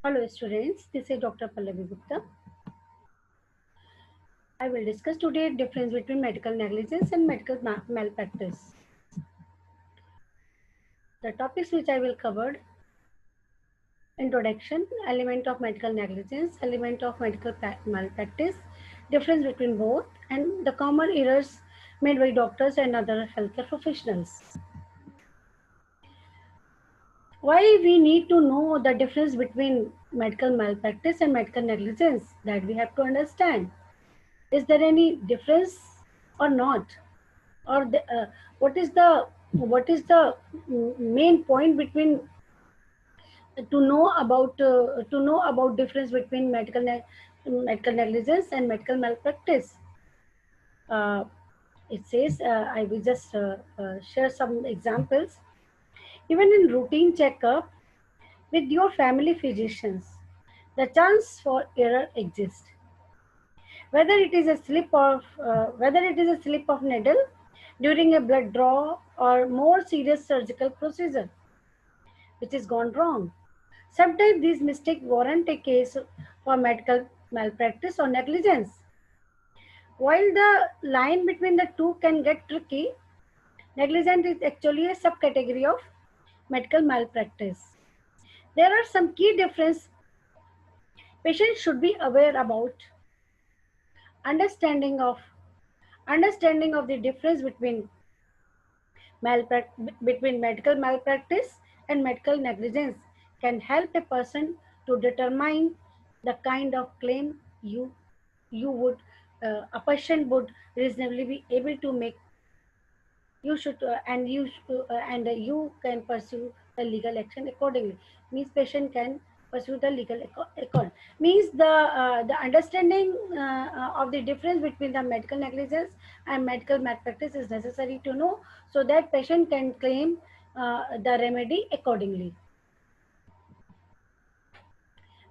Hello students, this is Dr. Pallavi Gupta. I will discuss today difference between medical negligence and medical malpractice. The topics which I will cover: introduction, element of medical negligence, element of medical malpractice, difference between both, and the common errors made by doctors and other healthcare professionals. Why we need to know the difference between medical malpractice and medical negligence, that we have to understand. Is there any difference or not? Or what is the main point between to know about difference between medical negligence and medical malpractice? Uh, it says, I will just share some examples. Even in routine checkup with your family physicians, the chance for error exists. Whether it is a slip of needle during a blood draw or more serious surgical procedure which is gone wrong. Sometimes these mistakes warrant a case for medical malpractice or negligence. While the line between the two can get tricky, negligence is actually a subcategory of medical malpractice. There are some key differences patients should be aware about. Understanding of understanding of the difference between medical malpractice and medical negligence can help a person to determine the kind of claim you would a patient would reasonably be able to make. You should and you can pursue the legal action accordingly. Means patient can pursue the legal accord. Means the understanding of the difference between the medical negligence and medical malpractice is necessary to know, so that patient can claim the remedy accordingly.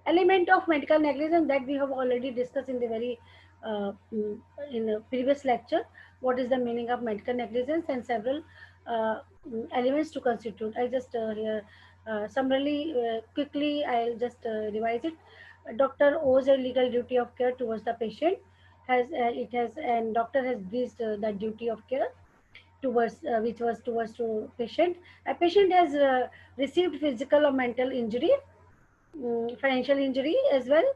Element of medical negligence that we have already discussed in the very in the previous lecture. What is the meaning of medical negligence and several elements to constitute. I just here summarily quickly I'll just revise it. A doctor owes a legal duty of care towards the patient. And doctor has breached the duty of care towards which was towards to patient. A patient has received physical or mental injury, financial injury as well.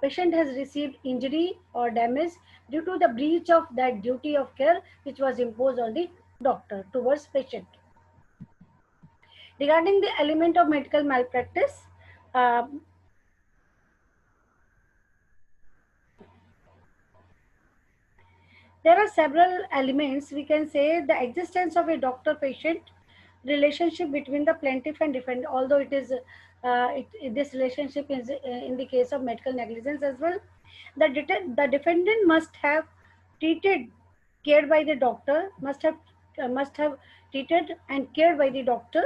Patient has received injury or damage due to the breach of that duty of care which was imposed on the doctor towards patient. Regarding the element of medical malpractice, uh, there are several elements. We can say the existence of a doctor-patient relationship between the plaintiff and defendant, although it is this relationship is in the case of medical negligence as well. The defendant must have treated, cared by the doctor, must have treated and cared by the doctor.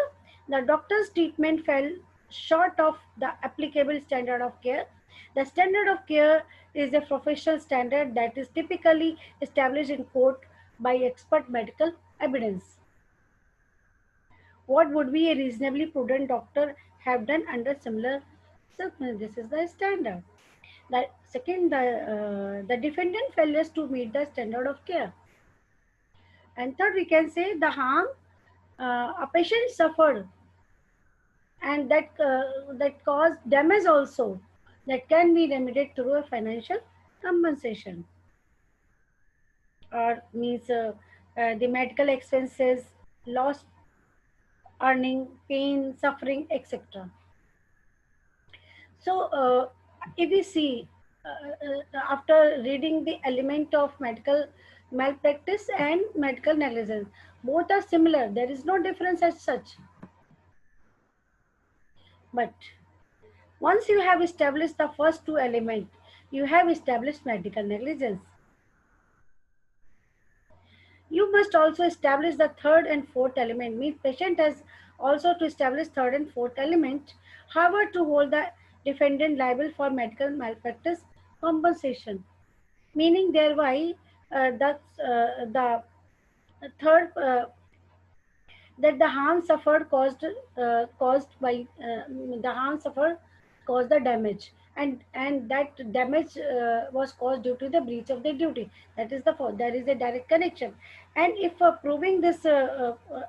The doctor's treatment fell short of the applicable standard of care. The standard of care is a professional standard that is typically established in court by expert medical evidence. What would be a reasonably prudent doctor have done under similar circumstances? This is the standard. The second, the defendant failures to meet the standard of care. And third, we can say the harm a patient suffered and that caused damage also, that can be remedied through a financial compensation, or means the medical expenses, lost earning, pain, suffering, etc. So, if we see after reading the element of medical malpractice and medical negligence, both are similar. There is no difference as such. But once you have established the first two elements, you have established medical negligence. You must also establish the third and fourth element. Means patient has also to establish third and fourth element. However, to hold the defendant liable for medical malpractice compensation, meaning thereby that the third that the harm suffered caused by the harm suffered cause the damage, and that damage was caused due to the breach of the duty. That is the fault. There is a direct connection. And if proving this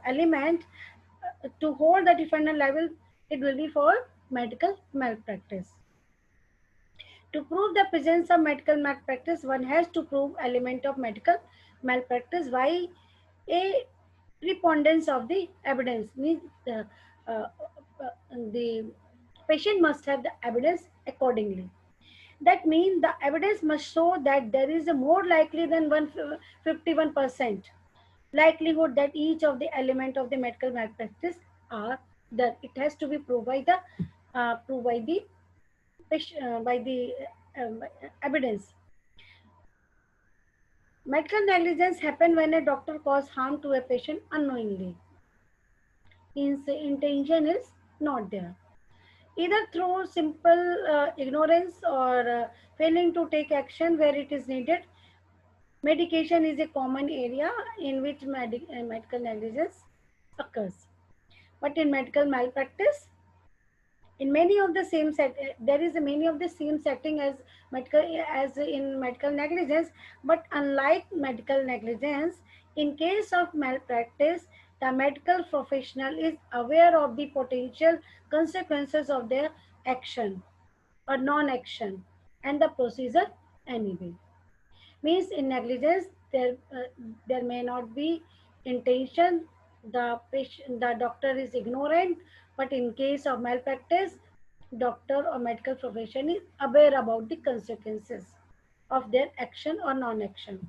element to hold the defendant liable, it will be for medical malpractice. To prove the presence of medical malpractice, one has to prove element of medical malpractice by a preponderance of the evidence. Means uh, the patient must have the evidence accordingly. That means the evidence must show that there is a more likely than 51% likelihood that each of the element of the medical malpractice are there. It has to be proved by the by the um, evidence. Medical negligence happen when a doctor cause harm to a patient unknowingly. His intention is not there. Either through simple ignorance or failing to take action where it is needed. Medication is a common area in which medical negligence occurs. But in medical malpractice, in many of the same set, there is a many of the same setting as in medical negligence. But unlike medical negligence, in case of malpractice, the medical professional is aware of the potential consequences of their action or non-action and the procedure anyway. Means in negligence, there may not be intention, the doctor is ignorant, but in case of malpractice, doctor or medical profession is aware about the consequences of their action or non-action.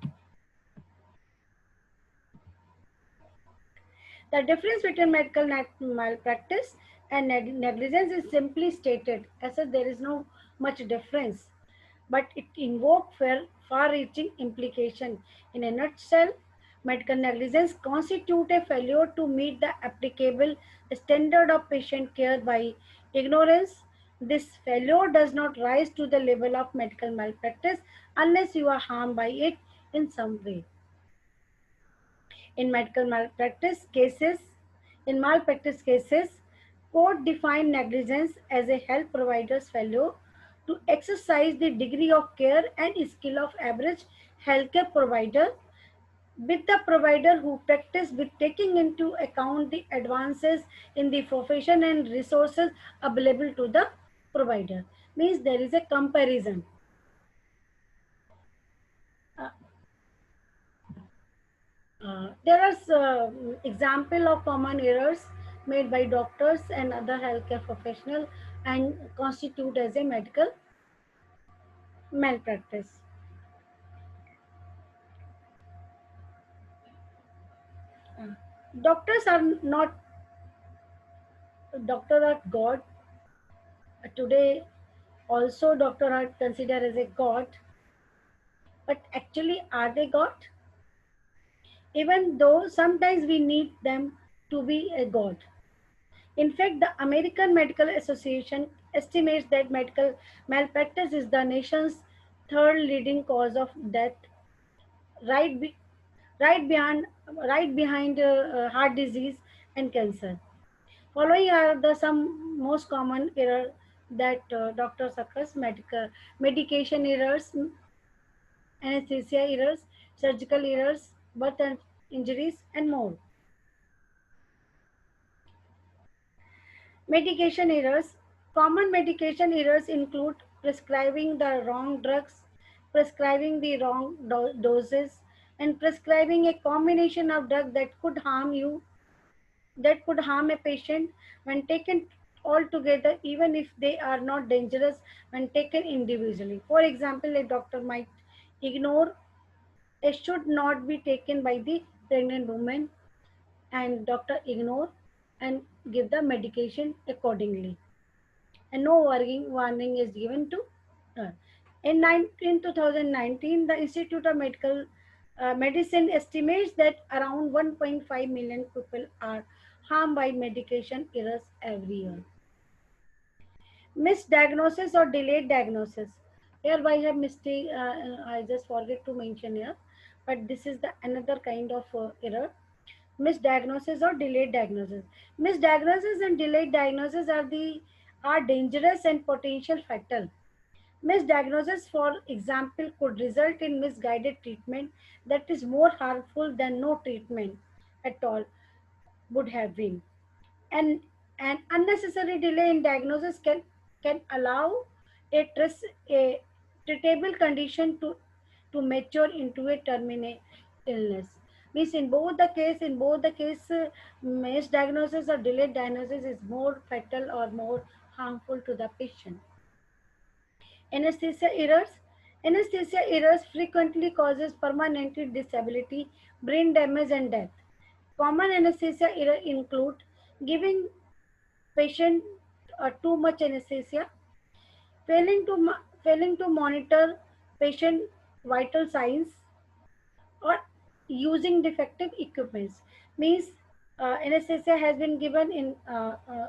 The difference between medical malpractice and negligence is simply stated. As such, there is no much difference, but it invokes far-reaching implication. In a nutshell, medical negligence constitutes a failure to meet the applicable standard of patient care by ignorance. This failure does not rise to the level of medical malpractice unless you are harmed by it in some way. In medical malpractice cases, in malpractice cases, court define negligence as a health provider's failure to exercise the degree of care and skill of average healthcare provider, with the provider who practice with taking into account the advances in the profession and resources available to the provider. Means there is a comparison. Uh, there are example of common errors made by doctors and other healthcare professionals and constitute as a medical malpractice. Uh, Doctors are not doctor are God. Today, also doctor are considered as a God, but actually, are they God? Even though sometimes we need them to be a God. In fact, the American Medical Association estimates that medical malpractice is the nation's third leading cause of death, right, right behind, heart disease and cancer. Following are the some most common error that doctors occurs: medication errors, anesthesia errors, surgical errors, birth and injuries, and more. Medication errors. Common medication errors include prescribing the wrong drugs, prescribing the wrong doses, and prescribing a combination of drugs that could harm a patient when taken all together, even if they are not dangerous when taken individually. For example, a doctor might ignore a should not be taken by the pregnant woman, and doctor ignore and give the medication accordingly, and no warning is given to her. In 2019, the Institute of Medical Medicine estimates that around 1.5 million people are harmed by medication errors every year. Misdiagnosis or delayed diagnosis. Here I have mistake. I just forget to mention here, but this is the another kind of error. Misdiagnosis or delayed diagnosis. Misdiagnosis and delayed diagnosis are the are dangerous and potential fatal. Misdiagnosis, for example, could result in misguided treatment that is more harmful than no treatment at all would have been. And an unnecessary delay in diagnosis can allow a treatable condition to mature into a terminal illness. Means in both the case, misdiagnosis or delayed diagnosis is more fatal or more harmful to the patient. Anesthesia errors. Anesthesia errors frequently causes permanent disability, brain damage, and death. Common anesthesia error include giving patient too much anesthesia, failing to monitor patient vital signs, or using defective equipments. Means anesthesia has been given in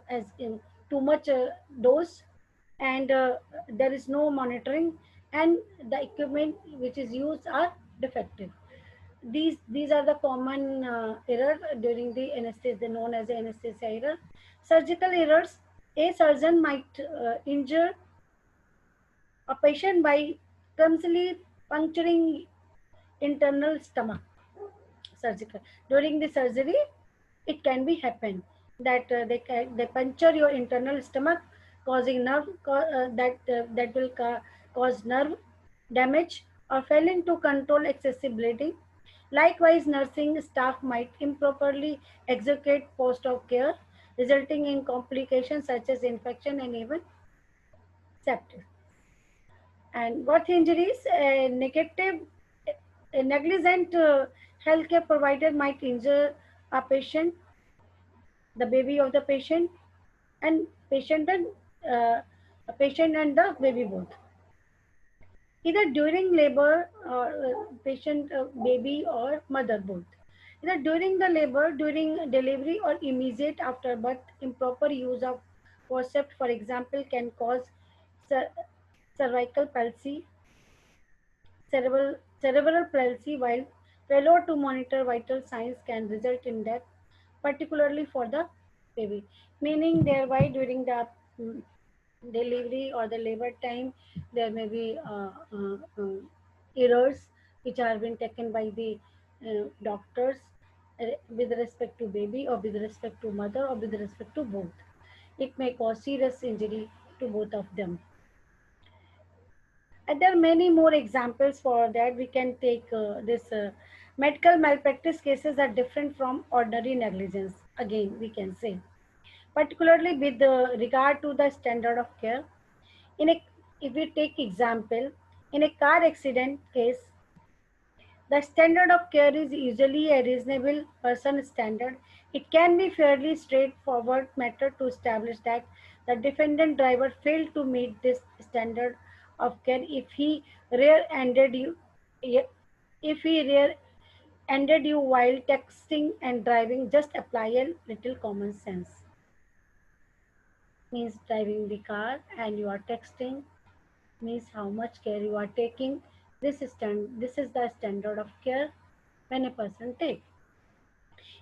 as in too much dose, and there is no monitoring, and the equipment which is used are defective. These are the common error during the anesthesia, known as the anesthesia error. Surgical errors. A surgeon might injure a patient by clumsily puncturing internal stomach. Surgical, during the surgery it can be happen that they puncture your internal stomach, causing that will cause nerve damage, or failing to control excessive bleeding. Likewise, nursing staff might improperly execute post-op care, resulting in complications such as infection and even sepsis. And birth injuries, a negligent healthcare provider might injure a patient, the baby of the patient, and uh, patient and the baby both. Either during labor, or patient, baby, or mother both. Either during the labor, during delivery, or immediate after birth, improper use of forceps, for example, can cause cer- cervical palsy, cerebral palsy, while failure to monitor vital signs can result in death, particularly for the baby. Meaning, thereby during the mm, delivery or the labor time, there may be errors which are being taken by the doctors with respect to baby, or with respect to mother, or with respect to both. It may cause serious injury to both of them. And there are many more examples for that. We can take this medical malpractice cases are different from ordinary negligence. Again, we can say, particularly with regard to the standard of care. In a, if we take example, in a car accident case, the standard of care is usually a reasonable person standard. It can be fairly straightforward matter to establish that the defendant driver failed to meet this standard of care if he rear-ended you, if he rear-ended you while texting and driving. Just apply a little common sense. Means driving the car and you are texting, means how much care you are taking. This is the standard of care when a person takes.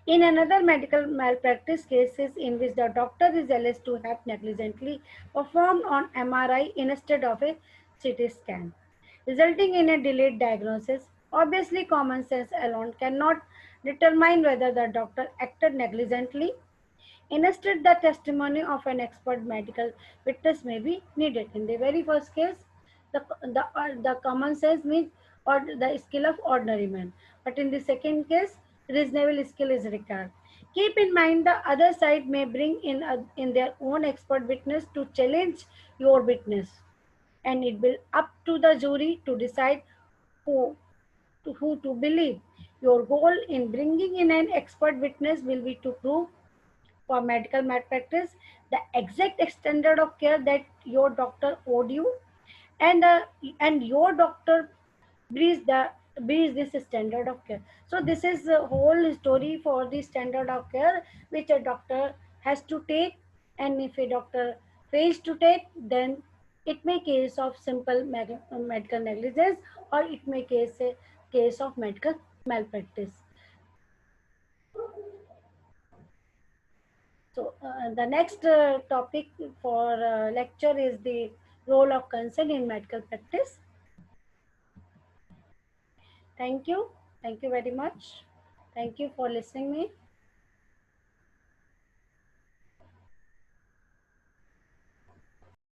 In another medical malpractice cases in which the doctor is alleged to have negligently performed on MRI instead of a CT scan, resulting in a delayed diagnosis. Obviously, common sense alone cannot determine whether the doctor acted negligently. Instead, the testimony of an expert medical witness may be needed. In the very first case, the common sense means or the skill of ordinary man. But in the second case, reasonable skill is required. Keep in mind the other side may bring in their own expert witness to challenge your witness, and it will up to the jury to decide who who to believe. Your goal in bringing in an expert witness will be to prove for medical malpractice the exact standard of care that your doctor owed you, and and your doctor breached the breached this standard of care. So this is the whole story for the standard of care which a doctor has to take. And if a doctor fails to take, then it may case of simple medical negligence, or it may case a case of medical malpractice. So The next topic for lecture is the role of consent in medical practice. Thank you. Thank you very much. Thank you for listening me.